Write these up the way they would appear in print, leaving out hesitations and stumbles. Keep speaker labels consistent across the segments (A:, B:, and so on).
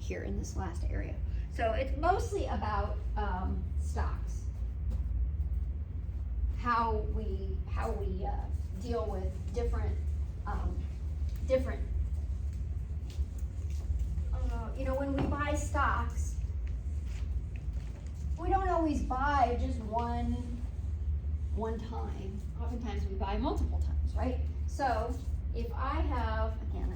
A: here in this last area. So it's mostly about stocks, how we deal with different when we buy stocks, we don't always buy just one time. Oftentimes we buy multiple times, right? So if I have, again,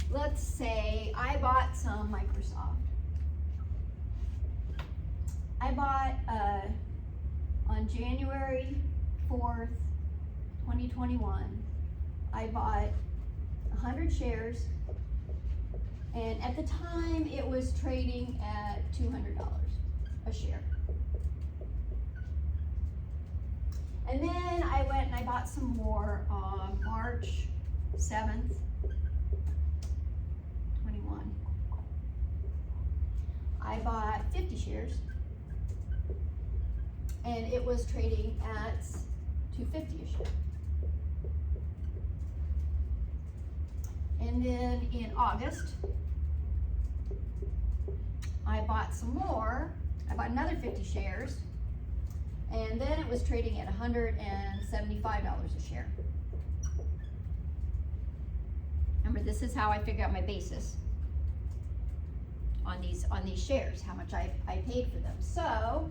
A: let's say I bought some Microsoft. I bought on January 4th, 2021, I bought 100 shares, and at the time it was trading at $200 a share. And then I went and I bought some more on March 7th, 21. I bought 50 shares, and it was trading at $250 a share. And then in August, I bought some more. I bought another 50 shares, and then it was trading at $175 a share. Remember, this is how I figure out my basis on these shares, how much I paid for them. So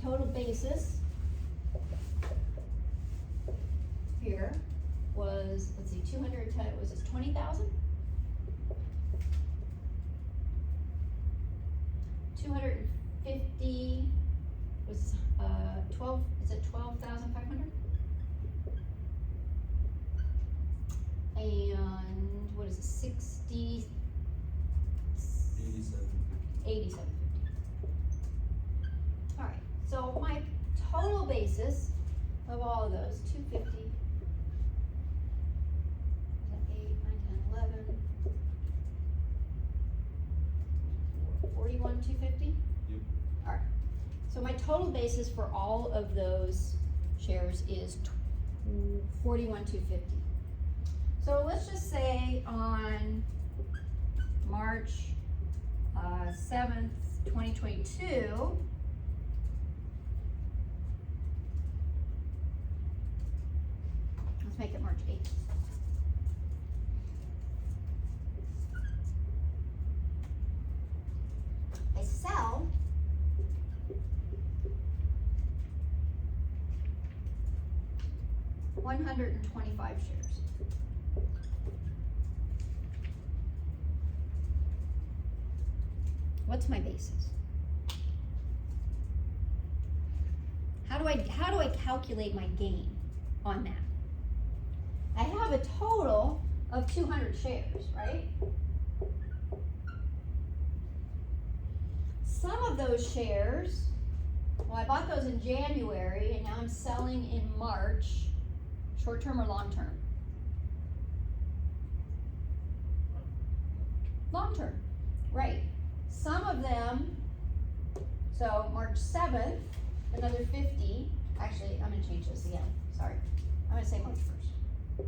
A: total basis here was, let's see, 210, was this 20,000? 250 was 12, is it 12,500? And what is it, 60? 87.50. All right, so my total basis of all of those, 250, 8, 9, 10, 11, 41, 250?
B: Yep.
A: All right, so my total basis for all of those shares is 41, 250. So let's just say on March 7th, 2022, let's make it March 8th. I sell $125 shares. What's my basis? How do I calculate my gain on that? I have a total of 200 shares, right? Some of those shares, well, I bought those in January and now I'm selling in March, short term or long term? Long term, right. Some of them, so March 7th, another 50, actually, I'm gonna change this again, sorry. I'm gonna say March 1st.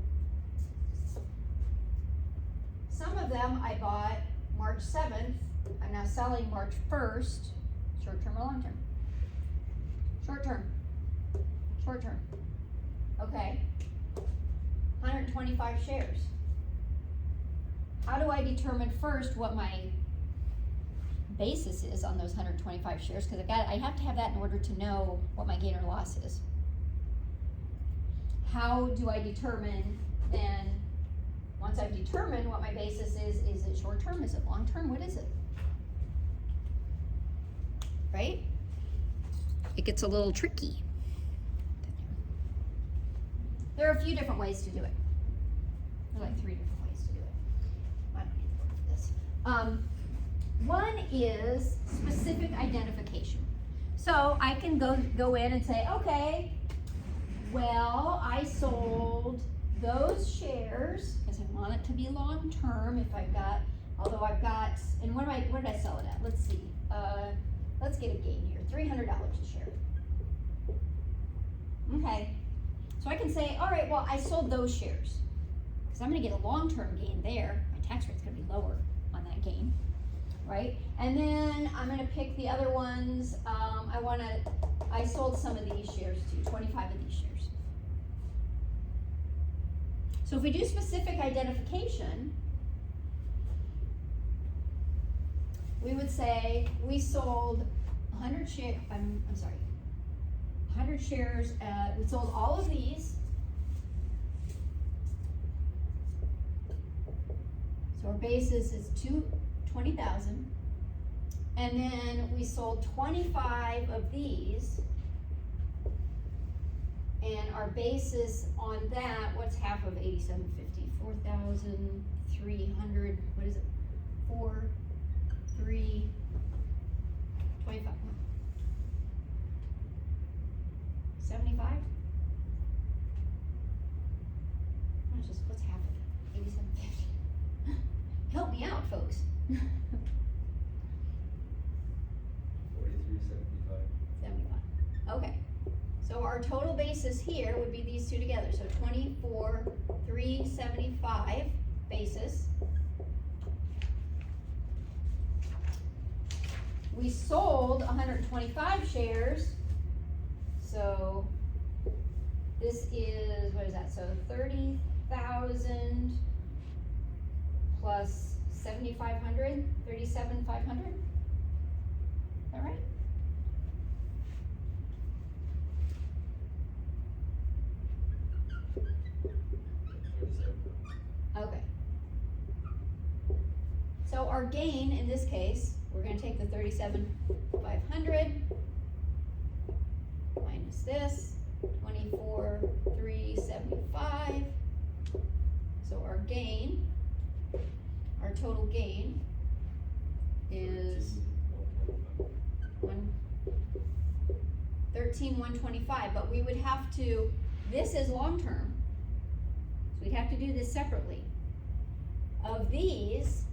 A: Some of them I bought March 7th, I'm now selling March 1st, short term or long term? Short term, short term, okay. 125 shares. How do I determine first what my basis is on those 125 shares? Because I have to have that in order to know what my gain or loss is. How do I determine then, once I've determined what my basis is it short term, is it long term, what is it? Right? It gets a little tricky. There are a few different ways to do it. There are like 3 different ways to do it. I don't need to look at this. One is specific identification. So I can go in and say, okay, well, I sold those shares because I want it to be long term. If I've got, although I've got, and what did I sell it at? Let's see. Let's get a gain here. $300 a share. Okay. So I can say, all right, well, I sold those shares, because I'm gonna get a long-term gain there. My tax rate's gonna be lower on that gain, right? And then I'm gonna pick the other ones. I sold some of these shares too, 25 of these shares. So if we do specific identification, we would say we sold 100 shares, I'm sorry, 100 shares, we sold all of these. So our basis is 20,000. And then we sold 25 of these. And our basis on that, what's half of 8750? 4,300, what is it? 4, 3, 25. 75? What's half of it? 8750. Help me out, folks.
B: 4375.
A: 75. Okay. So our total basis here would be these two together. So 24,375 basis. We sold 125 shares. So this is, what is that? So 30,000 plus 7,500, 37,500. Is that right? Okay. So our gain in this case, we're going to take the 37,500 minus this 24,375. So our gain, our total gain is 13,125. But we would have to, this is long term. So we'd have to do this separately. Of these,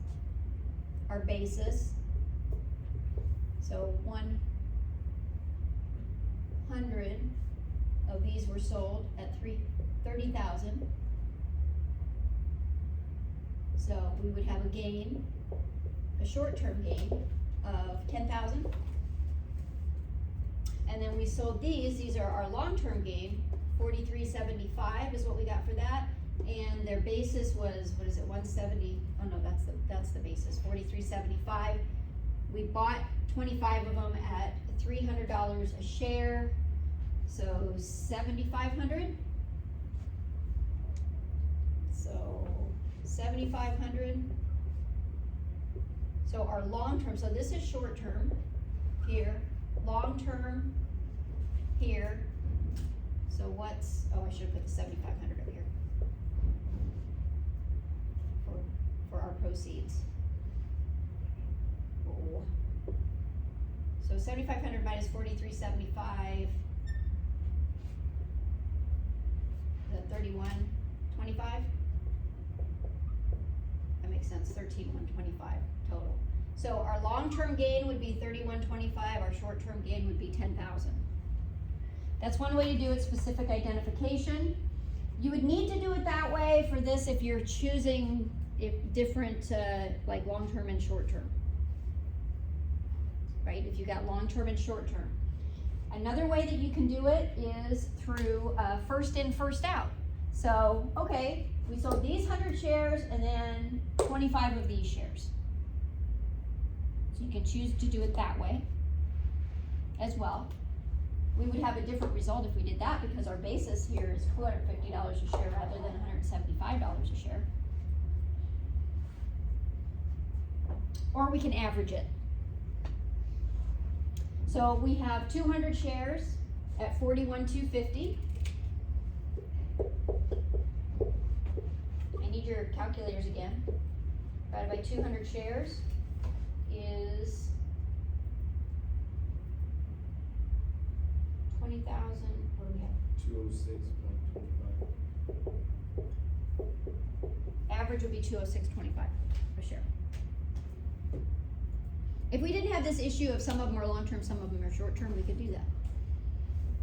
A: our basis, so 100 of these were sold at 30,000. So we would have a gain, a short-term gain of 10,000. And then we sold these are our long-term gain, 43.75 is what we got for that. And their basis was, what is it, 170, oh no, that's the basis, 43.75. We bought 25 of them at $300 a share, so 7,500. So 7,500. So our long term, so this is short term here, long term here. So what's, oh, I should have put the 7,500 up here for our proceeds. Oh. So 7,500 minus 43.75, the 31.25. That makes sense. 13,125 total. So our long-term gain would be 31.25. Our short-term gain would be 10,000. That's one way to do it. Specific identification. You would need to do it that way for this if you're choosing different like long-term and short-term. Right? If you got long-term and short-term. Another way that you can do it is through first in, first out. So, okay, we sold these 100 shares and then 25 of these shares. So you can choose to do it that way as well. We would have a different result if we did that because our basis here is $250 a share rather than $175 a share. Or we can average it. So we have 200 shares at 41,250. I need your calculators again. Divided by 200 shares is 20,000. What do we have?
B: 206.25.
A: Average would be 206.25 a share. If we didn't have this issue of some of them are long-term, some of them are short-term, we could do that.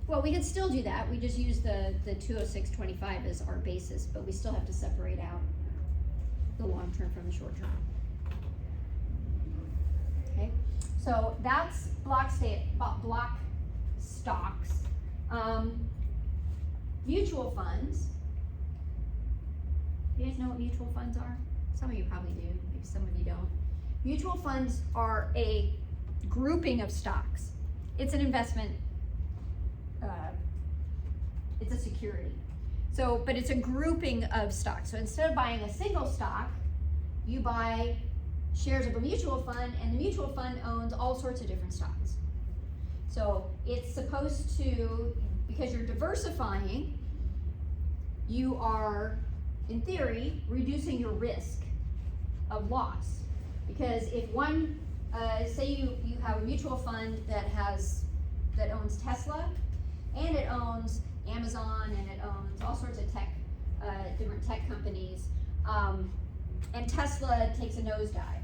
A: Well, we could still do that. We just use the 206.25 as our basis, but we still have to separate out the long term from the short term. Okay, so that's block stocks. Mutual funds. You guys know what mutual funds are? Some of you probably do, maybe some of you don't. Mutual funds are a grouping of stocks. It's an investment, it's a security. So, but it's a grouping of stocks. So instead of buying a single stock, you buy shares of a mutual fund, and the mutual fund owns all sorts of different stocks. So it's supposed to, because you're diversifying, you are, in theory, reducing your risk of loss. Because if one, say you have a mutual fund that owns Tesla, and it owns Amazon, and it owns all sorts of different tech companies, and Tesla takes a nosedive.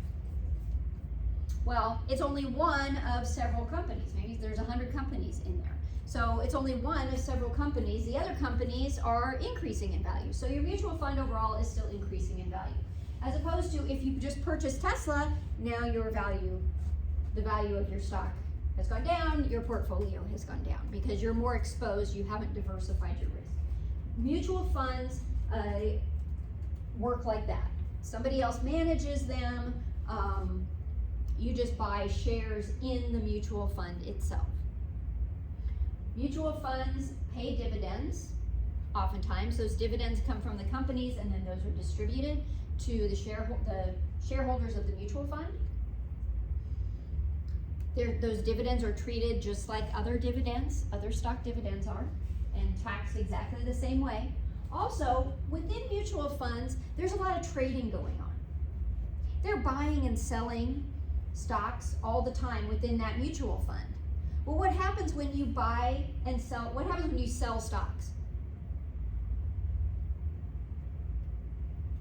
A: Well, it's only one of several companies. Maybe there's 100 companies in there. So it's only one of several companies. The other companies are increasing in value. So your mutual fund overall is still increasing in value. As opposed to if you just purchase Tesla, now the value of your stock has gone down, your portfolio has gone down because you're more exposed, you haven't diversified your risk. Mutual funds work like that. Somebody else manages them. You just buy shares in the mutual fund itself. Mutual funds pay dividends. Oftentimes, those dividends come from the companies, and then those are distributed to the shareholders of the mutual fund. Those dividends are treated just like other dividends, other stock dividends are, and taxed exactly the same way. Also, within mutual funds, there's a lot of trading going on. They're buying and selling stocks all the time within that mutual fund. Well, what happens when you buy and sell? What happens when you sell stocks?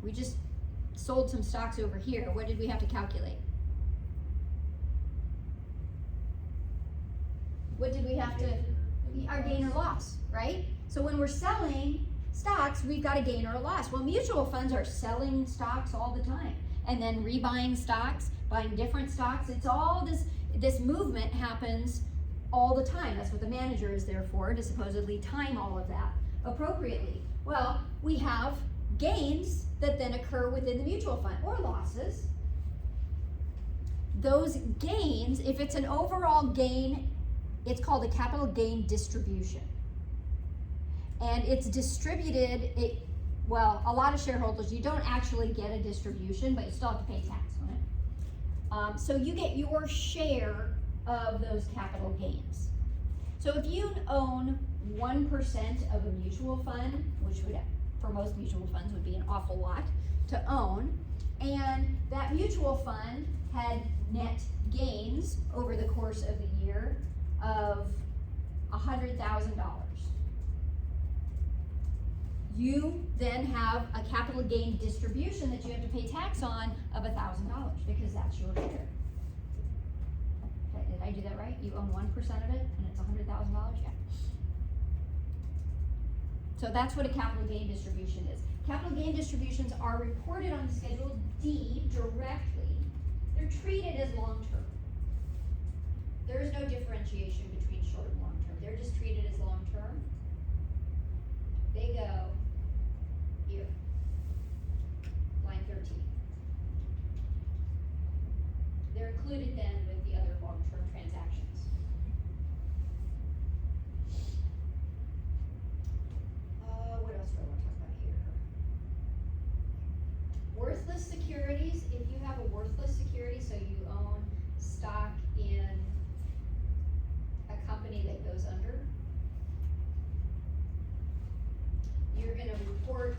A: We just sold some stocks over here. What did we have to calculate? What did we have to, our gain or loss, right? So when we're selling stocks, we've got a gain or a loss. Well, mutual funds are selling stocks all the time and then rebuying stocks, buying different stocks. It's all this movement happens all the time. That's what the manager is there for, to supposedly time all of that appropriately. Well, we have gains that then occur within the mutual fund, or losses. Those gains, if it's an overall gain, it's called a capital gain distribution. And it's distributed, well, a lot of shareholders, you don't actually get a distribution, but you still have to pay tax on it. So you get your share of those capital gains. So if you own 1% of a mutual fund, which would, for most mutual funds, would be an awful lot to own, and that mutual fund had net gains over the course of the year of $100,000. You then have a capital gain distribution that you have to pay tax on of $1,000 because that's your share. Did I do that right? You own 1% of it and it's $100,000? Yeah. So that's what a capital gain distribution is. Capital gain distributions are reported on Schedule D directly. They're treated as long-term. There is no differentiation between short and long-term. They're just treated as long-term. They go here, line 13. They're included then with the other long-term transactions. What else do I want to talk about here? Worthless securities. If you have a worthless security, so you own stock in a company that goes under, you're going to report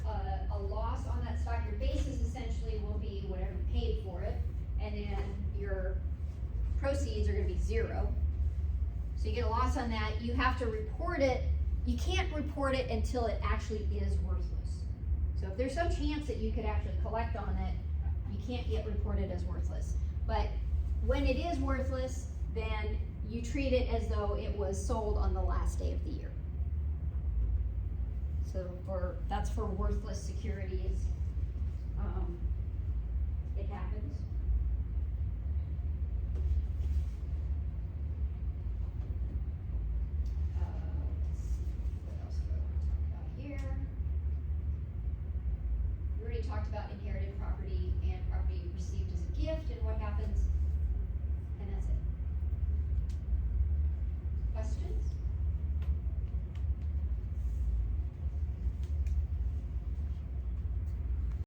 A: a loss on that stock. Your basis essentially will be whatever you paid for it, and then your proceeds are going to be zero. So you get a loss on that. You have to report it. You can't report it until it actually is worthless. So if there's some chance that you could actually collect on it, you can't yet report it as worthless. But when it is worthless, then you treat it as though it was sold on the last day of the year. So that's for worthless securities. It happens. Let's see, what else do I want to talk about here? We already talked about inherited property and property received as a gift and what happens, and that's it.